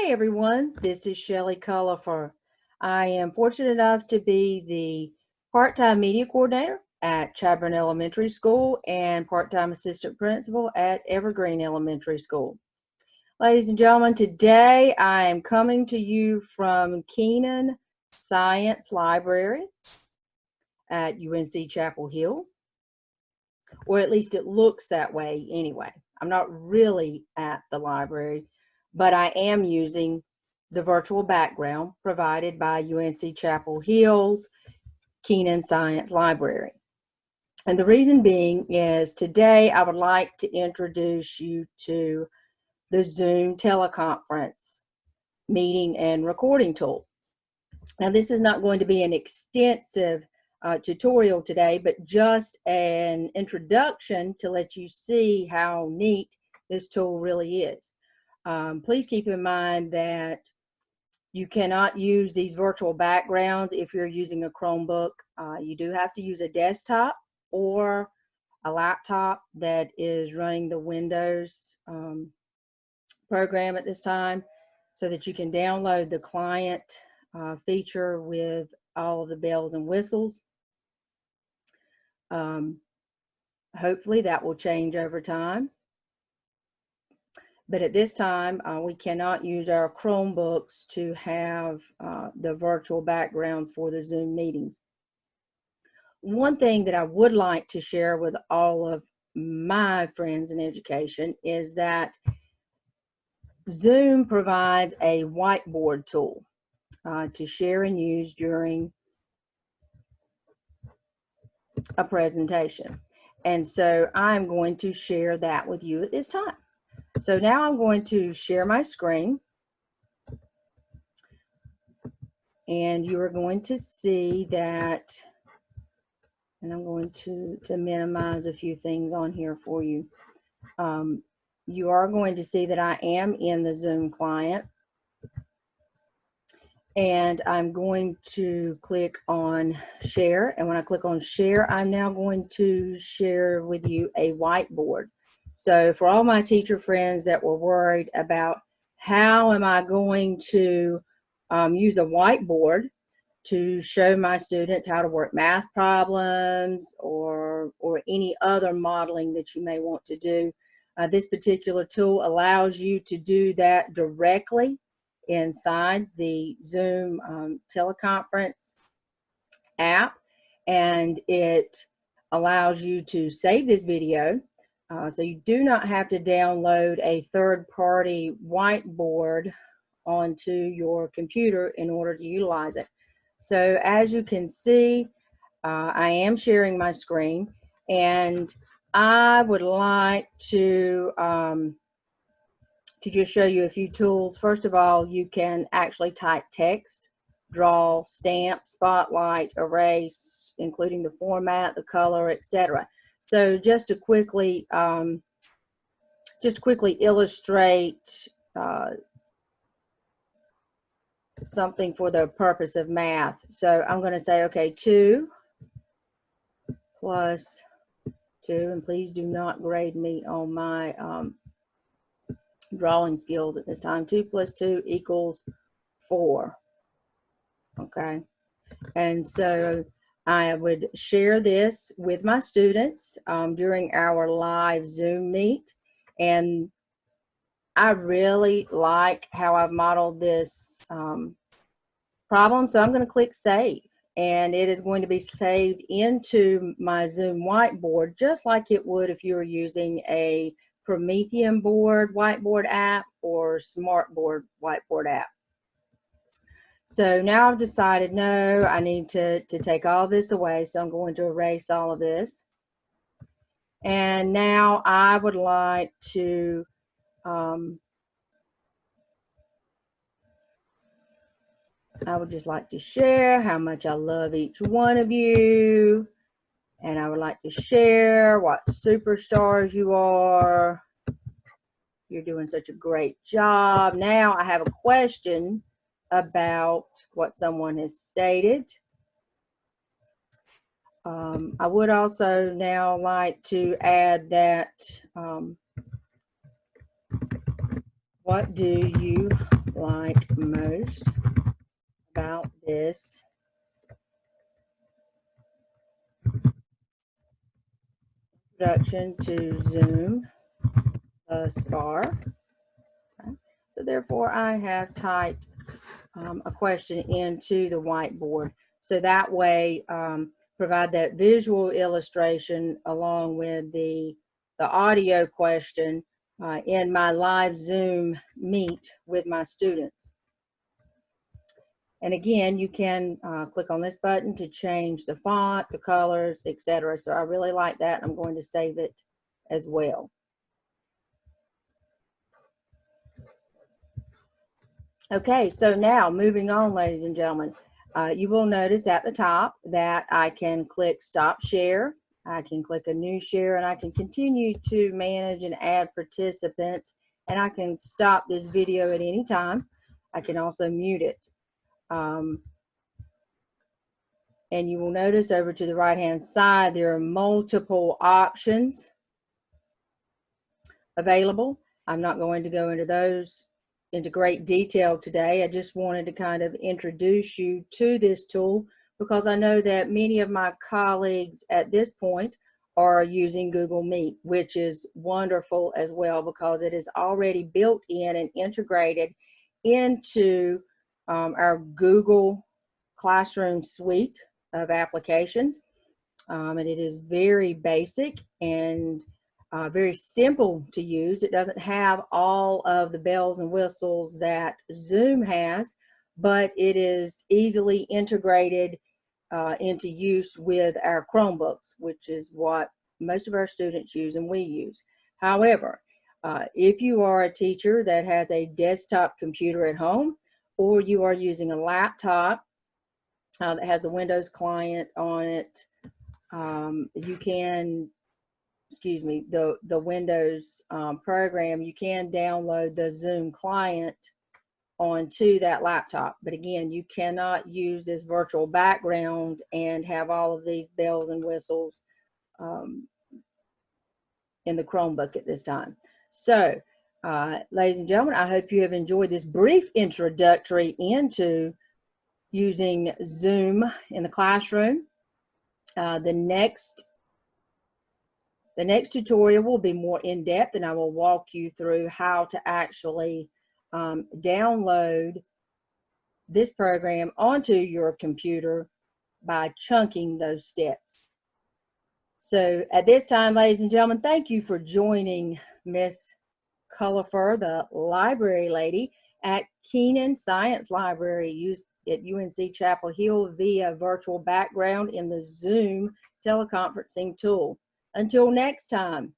Hi everyone, this is Shelly Cullifer. I am fortunate enough to be the part-time media coordinator at Chadbourne Elementary School and part-time assistant principal at Evergreen Elementary School. Ladies and gentlemen, today I am coming to you from Keenan Science Library at UNC Chapel Hill, or at least it looks that way anyway. I'm not really at the library, but I am using the virtual background provided by UNC Chapel Hill's Keenan Science Library. And the reason being is today I would like to introduce you to the Zoom teleconference meeting and recording tool. Now, this is not going to be an extensive tutorial today, but just an introduction to let you see how neat this tool really is. Please keep in mind that you cannot use these virtual backgrounds if you're using a Chromebook. You do have to use a desktop or a laptop that is running the Windows program at this time, so that you can download the client feature with all of the bells and whistles. Hopefully that will change over time. But at this time, we cannot use our Chromebooks to have the virtual backgrounds for the Zoom meetings. One thing that I would like to share with all of my friends in education is that Zoom provides a whiteboard tool to share and use during a presentation. And so I'm going to share that with you at this time. So now I'm going to share my screen, and you are going to see that, and I'm going to minimize a few things on here for you. You are going to see that I am in the Zoom client, and I'm going to click on share. And when I click on share, I'm now going to share with you a whiteboard. So for all my teacher friends that were worried about how am I going to use a whiteboard to show my students how to work math problems or any other modeling that you may want to do, this particular tool allows you to do that directly inside the Zoom teleconference app, and it allows you to save this video. So you do not have to download a third-party whiteboard onto your computer in order to utilize it. So as you can see, I am sharing my screen, and I would like to just show you a few tools. First of all, you can actually type text, draw, stamp, spotlight, erase, including the format, the color, etc. So just to quickly illustrate something for the purpose of math. So I'm going to say, okay, 2 plus 2, and please do not grade me on my drawing skills at this time. 2 plus 2 equals 4. Okay, and so I would share this with my students during our live Zoom meet, and I really like how I've modeled this problem. So I'm going to click save, and it is going to be saved into my Zoom whiteboard, just like it would if you were using a Promethean board whiteboard app or Smartboard whiteboard app. So now I've decided, no, I need to take all this away. So I'm going to erase all of this. And now I would like to I would just like to share how much I love each one of you. And I would like to share what superstars you are. You're doing such a great job. Now I have a question about what someone has stated. I would also now like to add that what do you like most about this introduction to Zoom thus far? Okay. So therefore, I have typed a question into the whiteboard. So that way, provide that visual illustration along with the audio question in my live Zoom meet with my students. And again, you can click on this button to change the font, the colors, etc. So I really like that. I'm going to save it as well. Okay, so now moving on, ladies and gentlemen, you will notice at the top that I can click Stop Share. I can click a new share, and I can continue to manage and add participants, and I can stop this video at any time. I can also mute it. And you will notice over to the right-hand side, there are multiple options available. I'm not going to go into those into great detail today. I just wanted to kind of introduce you to this tool because I know that many of my colleagues at this point are using Google Meet, which is wonderful as well because it is already built in and integrated into our Google Classroom suite of applications. And it is very basic and very simple to use. It doesn't have all of the bells and whistles that Zoom has, but it is easily integrated into use with our Chromebooks, which is what most of our students use and we use. However, if you are a teacher that has a desktop computer at home, or you are using a laptop that has the Windows client on it, you can, the Windows program, you can download the Zoom client onto that laptop. But again, you cannot use this virtual background and have all of these bells and whistles in the Chromebook at this time. So, ladies and gentlemen, I hope you have enjoyed this brief introductory into using Zoom in the classroom. The next tutorial will be more in-depth, and I will walk you through how to actually download this program onto your computer by chunking those steps. So at this time, ladies and gentlemen, thank you for joining Miss Culliford, the library lady, at Keenan Science Library used at UNC Chapel Hill via virtual background in the Zoom teleconferencing tool. Until next time.